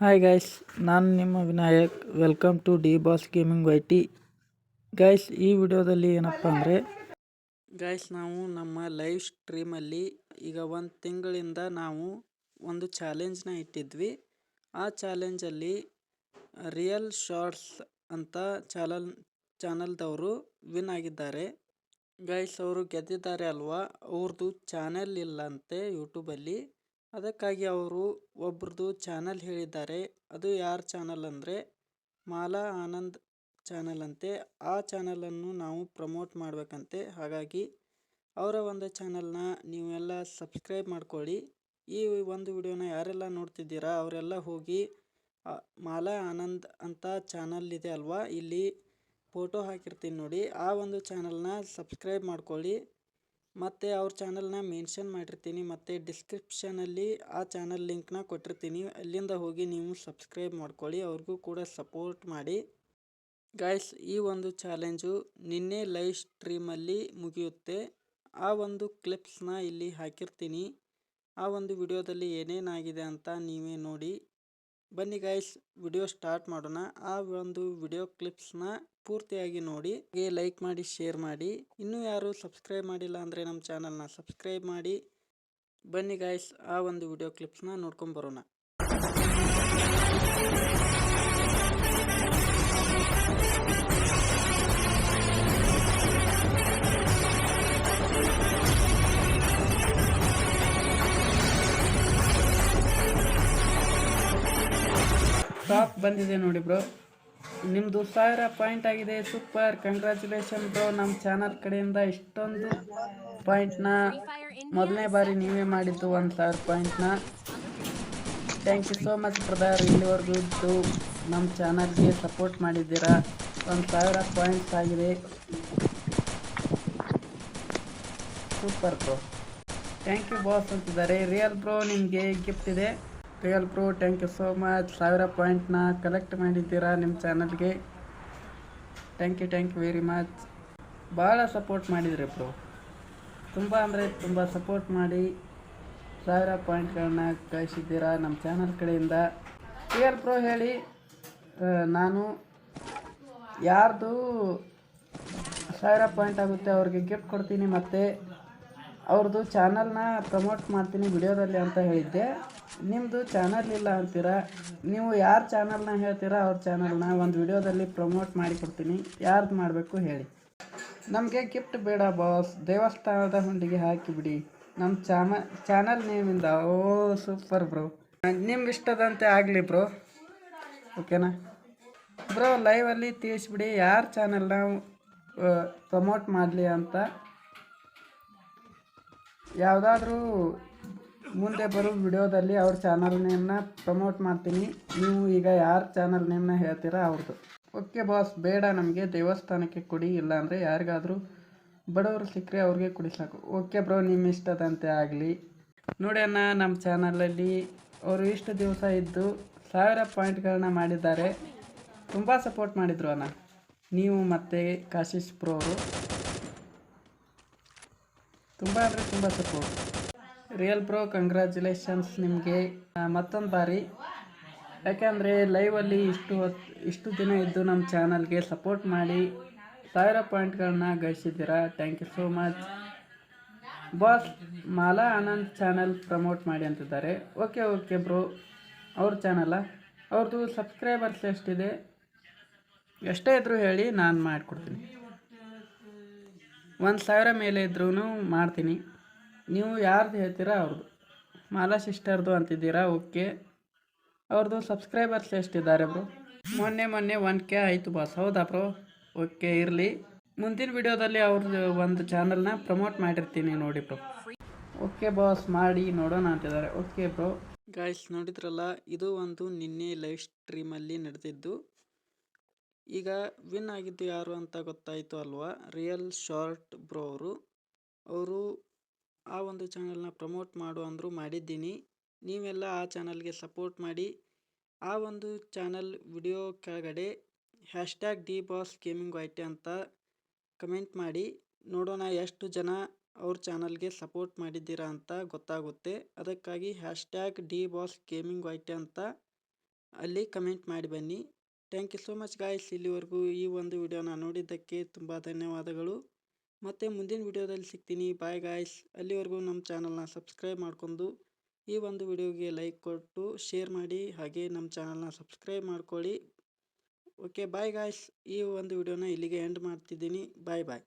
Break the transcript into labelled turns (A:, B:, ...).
A: Hi guys, ನಾನು ನಿಮ್ಮ Vinayak. Welcome to D boss gaming YT. Guys, ಈ ವಿಡಿಯೋದಲ್ಲಿ ಏನಪ್ಪ ಅಂದರೆ ಗೈಸ್, ನಾವು ನಮ್ಮ ಲೈವ್ ಸ್ಟ್ರೀಮಲ್ಲಿ ಈಗ ಒಂದು ತಿಂಗಳಿಂದ ನಾವು ಒಂದು ಚಾಲೆಂಜ್ನ ಇಟ್ಟಿದ್ವಿ. ಆ ಚಾಲೆಂಜಲ್ಲಿ ರಿಯಲ್ ಶಾರ್ಟ್ಸ್ ಅಂತ ಚಾನಲ್ದವರು ವಿನ್ ಆಗಿದ್ದಾರೆ. ಗೈಸ್, ಅವರು ಗೆದ್ದಿದ್ದಾರೆ ಅಲ್ವಾ. ಅವ್ರದ್ದು ಚಾನೆಲ್ ಇಲ್ಲಂತೆ ಯೂಟ್ಯೂಬಲ್ಲಿ. ಅದಕ್ಕಾಗಿ ಅವರು ಒಬ್ರದ್ದು ಚಾನಲ್ ಹೇಳಿದ್ದಾರೆ. ಅದು ಯಾರ ಚಾನಲ್ ಅಂದರೆ ಮಾಲಾ ಆನಂದ್ ಚಾನಲ್ ಅಂತೆ. ಆ ಚಾನಲನ್ನು ನಾವು ಪ್ರಮೋಟ್ ಮಾಡಬೇಕಂತೆ. ಹಾಗಾಗಿ ಅವರ ಒಂದು ಚಾನಲ್ನ ನೀವೆಲ್ಲ ಸಬ್ಸ್ಕ್ರೈಬ್ ಮಾಡ್ಕೊಳ್ಳಿ. ಈ ಒಂದು ವಿಡಿಯೋನ ಯಾರೆಲ್ಲ ನೋಡ್ತಿದ್ದೀರಾ ಅವರೆಲ್ಲ ಹೋಗಿ ಮಾಲಾ ಆನಂದ್ ಅಂತ ಚಾನಲ್ ಇದೆ ಅಲ್ವಾ, ಇಲ್ಲಿ ಫೋಟೋ ಹಾಕಿರ್ತೀನಿ ನೋಡಿ, ಆ ಒಂದು ಚಾನಲ್ನ ಸಬ್ಸ್ಕ್ರೈಬ್ ಮಾಡ್ಕೊಳ್ಳಿ. ಮತ್ತು ಅವ್ರ ಚಾನಲ್ನ ಮೆನ್ಷನ್ ಮಾಡಿರ್ತೀನಿ ಮತ್ತು ಡಿಸ್ಕ್ರಿಪ್ಷನಲ್ಲಿ ಆ ಚಾನಲ್ ಲಿಂಕ್ನ ಕೊಟ್ಟಿರ್ತೀನಿ. ಅಲ್ಲಿಂದ ಹೋಗಿ ನೀವು ಸಬ್ಸ್ಕ್ರೈಬ್ ಮಾಡ್ಕೊಳ್ಳಿ, ಅವ್ರಿಗೂ ಕೂಡ ಸಪೋರ್ಟ್ ಮಾಡಿ. ಗೈಸ್, ಈ ಒಂದು ಚಾಲೆಂಜು ನಿನ್ನೆ ಲೈವ್ ಸ್ಟ್ರೀಮಲ್ಲಿ ಮುಗಿಯುತ್ತೆ. ಆ ಒಂದು ಕ್ಲಿಪ್ಸ್ನ ಇಲ್ಲಿ ಹಾಕಿರ್ತೀನಿ. ಆ ಒಂದು ವಿಡಿಯೋದಲ್ಲಿ ಏನೇನಾಗಿದೆ ಅಂತ ನೀವೇ ನೋಡಿ. ಬನ್ನಿ ಗೈಸ್, ವಿಡಿಯೋ ಸ್ಟಾರ್ಟ್ ಮಾಡೋಣ. ಆ ಒಂದು ವಿಡಿಯೋ ಕ್ಲಿಪ್ಸ್ನ ಪೂರ್ತಿಯಾಗಿ ನೋಡಿ, ಲೈಕ್ ಮಾಡಿ, ಶೇರ್ ಮಾಡಿ. ಇನ್ನೂ ಯಾರು ಸಬ್ಸ್ಕ್ರೈಬ್ ಮಾಡಿಲ್ಲ ಅಂದರೆ ನಮ್ಮ ಚಾನಲ್ನ ಸಬ್ಸ್ಕ್ರೈಬ್ ಮಾಡಿ. ಬನ್ನಿ ಗೈಸ್, ಆ ಒಂದು ವಿಡಿಯೋ ಕ್ಲಿಪ್ಸ್ನ ನೋಡ್ಕೊಂಡು ಬರೋಣ. ಟಾಪ್ ಬಂದಿದೆ ನೋಡಿ ಬ್ರೋ, ನಿಮ್ಮದು 1000 ಪಾಯಿಂಟ್ ಆಗಿದೆ. Super, congratulation bro. ನಮ್ಮ ಚಾನಲ್ ಕಡೆಯಿಂದ ಇಷ್ಟೊಂದು ಪಾಯಿಂಟ್ನ ಮೊದಲನೇ ಬಾರಿ ನೀವೇ ಮಾಡಿದ್ದು 1000 ಪಾಯಿಂಟ್ನ. Thank you so much brother. ಇಲ್ಲಿವರೆಗೂ ಇದ್ದು ನಮ್ಮ ಚಾನಲ್ಗೆ ಸಪೋರ್ಟ್ ಮಾಡಿದ್ದೀರಾ. 1000 ಪಾಯಿಂಟ್ಸ್ ಆಗಿದೆ. Super bro, thank you boss ಅಂತಿದ್ದಾರೆ. ರಿಯಲ್ ಬ್ರೋ, ನಿಮಗೆ ಗಿಫ್ಟ್ ಇದೆ. Real bro, thank you so much. 1000 ಪಾಯಿಂಟ್ನ ಕಲೆಕ್ಟ್ ಮಾಡಿದ್ದೀರಾ ನಿಮ್ಮ ಚಾನಲ್ಗೆ. Thank you very much. ಭಾಳ ಸಪೋರ್ಟ್ ಮಾಡಿದ್ರಿ ಬ್ರೋ, ತುಂಬ ಅಂದರೆ ತುಂಬ ಸಪೋರ್ಟ್ ಮಾಡಿ 1000 ಪಾಯಿಂಟ್ಗಳನ್ನ ಕಳಿಸಿದ್ದೀರಾ ನಮ್ಮ ಚಾನಲ್ ಕಡೆಯಿಂದ. ರಿಯಲ್ ಬ್ರೋ ಹೇಳಿ, ನಾನು ಯಾರ್ದು 1000 ಪಾಯಿಂಟ್ ಆಗುತ್ತೆ ಅವ್ರಿಗೆ ಗಿಫ್ಟ್ ಕೊಡ್ತೀನಿ ಮತ್ತು ಅವ್ರದ್ದು ಚಾನಲ್ನ ಪ್ರಮೋಟ್ ಮಾಡ್ತೀನಿ ವಿಡಿಯೋದಲ್ಲಿ ಅಂತ ಹೇಳಿದ್ದೆ. ನಿಮ್ಮದು ಚಾನಲ್ ಇಲ್ಲ ಅಂತೀರಾ, ನೀವು ಯಾರ ಚಾನಲ್ನ ಹೇಳ್ತೀರಾ ಅವ್ರ ಚಾನಲ್ನ ಒಂದು ವಿಡಿಯೋದಲ್ಲಿ ಪ್ರಮೋಟ್ ಮಾಡಿ ಕೊಡ್ತೀನಿ. ಯಾರ್ದು ಮಾಡಬೇಕು ಹೇಳಿ. ನಮಗೆ ಗಿಫ್ಟ್ ಬೇಡ ಬಾಸ್, ದೇವಸ್ಥಾನದ ಹುಂಡಿಗೆ ಹಾಕಿಬಿಡಿ ನಮ್ಮ ಚಾನಲ್ ನೇಮಿಂದ. ಓ ಸೂಪರ್ ಬ್ರೋ, ನಿಮ್ಗೆ ಇಷ್ಟದಂತೆ ಆಗಲಿ ಬ್ರೋ, ಓಕೆನಾ ಬ್ರೋ. ಲೈವಲ್ಲಿ ತಿಳಿಸ್ಬಿಡಿ ಯಾರ ಚಾನಲ್ನ ಪ್ರಮೋಟ್ ಮಾಡಲಿ ಅಂತ. ಯಾವುದಾದ್ರೂ ಮುಂದೆ ಬರೋ ವಿಡಿಯೋದಲ್ಲಿ ಅವ್ರ ಚಾನಲ್ ನೇಮ್ನ ಪ್ರಮೋಟ್ ಮಾಡ್ತೀನಿ. ನೀವು ಈಗ ಯಾರ ಚಾನಲ್ ನೇಮ್ನ ಹೇಳ್ತೀರಾ ಅವ್ರದ್ದು. ಓಕೆ ಬಾಸ್, ಬೇಡ ನಮಗೆ ದೇವಸ್ಥಾನಕ್ಕೆ ಕೊಡಿ, ಇಲ್ಲಾಂದರೆ ಯಾರಿಗಾದರೂ ಬಡವರು ಸಿಕ್ಕರೆ ಅವ್ರಿಗೆ ಕೊಡಿ ಸಾಕು. ಓಕೆ ಬ್ರೋ, ನಿಮ್ಮ ಇಷ್ಟದಂತೆ ಆಗಲಿ. ನೋಡಿ ಅಣ್ಣ, ನಮ್ಮ ಚಾನಲಲ್ಲಿ ಅವರು ಇಷ್ಟು ದಿವಸ ಇದ್ದು 1000 ಪಾಯಿಂಟ್ಗಳನ್ನ ಮಾಡಿದ್ದಾರೆ. ತುಂಬ ಸಪೋರ್ಟ್ ಮಾಡಿದರು ಅಣ್ಣ, ನೀವು ಮತ್ತು ಕಾಶಿಶ್ ಬ್ರೋ ಅವರು. ತುಂಬ ಅಂದರೆ ತುಂಬ ಸಪೋರ್ಟ್. ರಿಯಲ್ ಬ್ರೋ, ಕಂಗ್ರ್ಯಾಚುಲೇಷನ್ಸ್ ನಿಮಗೆ ಮತ್ತೊಂದು ಬಾರಿ. ಯಾಕೆಂದರೆ ಲೈವಲ್ಲಿ ಇಷ್ಟು ದಿನ ಇದ್ದು ನಮ್ಮ ಚಾನಲ್ಗೆ ಸಪೋರ್ಟ್ ಮಾಡಿ 1000 ಪಾಯಿಂಟ್ಗಳನ್ನ ಗಳಿಸಿದ್ದೀರಾ. Thank you so much boss. Mala Anand channel promote ಮಾಡಿ ಅಂತಿದ್ದಾರೆ. ಓಕೆ ಬ್ರೋ, ಅವ್ರ ಚಾನಲ್ಲ, ಅವ್ರದ್ದು ಸಬ್ಸ್ಕ್ರೈಬರ್ಸ್ ಎಷ್ಟಿದೆ, ಎಷ್ಟೇ ಇದ್ದರೂ ಹೇಳಿ, ನಾನು ಮಾಡಿಕೊಡ್ತೀನಿ. 1000 ಮೇಲೆ ಇದ್ರೂ ಮಾಡ್ತೀನಿ. ನೀವು ಯಾರ್ದು ಹೇಳ್ತೀರಾ ಅವ್ರದ್ದು. ಮಾಲಾ ಸಿಸ್ಟರ್ದು ಅಂತಿದ್ದೀರಾ. ಓಕೆ, ಅವ್ರದ್ದು ಸಬ್ಸ್ಕ್ರೈಬರ್ಸ್ ಎಷ್ಟಿದ್ದಾರೆ ಬ್ರೋ? ಮೊನ್ನೆ 1K ಆಯಿತು ಬಾಸ್. ಹೌದಾ ಬ್ರೋ? ಓಕೆ, ಇರಲಿ. ಮುಂದಿನ ವಿಡಿಯೋದಲ್ಲಿ ಅವ್ರದ್ದು ಒಂದು ಚಾನಲ್ನ ಪ್ರಮೋಟ್ ಮಾಡಿರ್ತೀನಿ ನೋಡಿ ಬ್ರೋ. ಓಕೆ ಬಾಸ್, ಮಾಡಿ ನೋಡೋಣ ಅಂತಿದ್ದಾರೆ. Okay bro. ಗಾಯ್ಸ್, ನೋಡಿದ್ರಲ್ಲ, ಇದು ಒಂದು ನಿನ್ನೆ ಲೈವ್ ಸ್ಟ್ರೀಮಲ್ಲಿ ನಡೆದಿದ್ದು. ಈಗ ವಿನ್ ಆಗಿದ್ದು ಯಾರು ಅಂತ ಗೊತ್ತಾಯಿತು ಅಲ್ವಾ, ರಿಯಲ್ ಶಾರ್ಟ್ ಬ್ರೋ ಅವರು ಆ ಒಂದು ಚಾನಲ್ನ ಪ್ರಮೋಟ್ ಮಾಡು ಅಂದರು, ಮಾಡಿದ್ದೀನಿ. ನೀವೆಲ್ಲ ಆ ಚಾನಲ್ಗೆ ಸಪೋರ್ಟ್ ಮಾಡಿ. ಆ ಒಂದು ಚಾನಲ್ ವಿಡಿಯೋ ಕೆಳಗಡೆ #DBossGamingYT ಅಂತ ಕಮೆಂಟ್ ಮಾಡಿ. ನೋಡೋಣ ಎಷ್ಟು ಜನ ಅವ್ರ ಚಾನಲ್ಗೆ ಸಪೋರ್ಟ್ ಮಾಡಿದ್ದೀರಾ ಅಂತ ಗೊತ್ತಾಗುತ್ತೆ. ಅದಕ್ಕಾಗಿ #DBossGamingYT ಅಂತ ಅಲ್ಲಿ ಕಮೆಂಟ್ ಮಾಡಿ ಬನ್ನಿ. Thank you so much guys. ಇಲ್ಲಿವರೆಗೂ ಈ ಒಂದು ವಿಡಿಯೋನ ನೋಡಿದ್ದಕ್ಕೆ ತುಂಬ ಧನ್ಯವಾದಗಳು. ಮತ್ತೆ ಮುಂದಿನ ವಿಡಿಯೋದಲ್ಲಿ ಸಿಗ್ತೀನಿ. Bye guys. ಅಲ್ಲಿವರೆಗೂ ನಮ್ಮ ಚಾನಲ್ನ ಸಬ್ಸ್ಕ್ರೈಬ್ ಮಾಡ್ಕೊಂಡು ಈ ಒಂದು ವಿಡಿಯೋಗೆ ಲೈಕ್ ಕೊಟ್ಟು ಶೇರ್ ಮಾಡಿ, ಹಾಗೆ ನಮ್ಮ ಚಾನಲ್ನ ಸಬ್ಸ್ಕ್ರೈಬ್ ಮಾಡ್ಕೊಳ್ಳಿ. Okay bye guys. ಈ ಒಂದು ವಿಡಿಯೋನ ಇಲ್ಲಿಗೆ ಎಂಡ್ ಮಾಡ್ತಿದ್ದೀನಿ. ಬಾಯ್ ಬಾಯ್.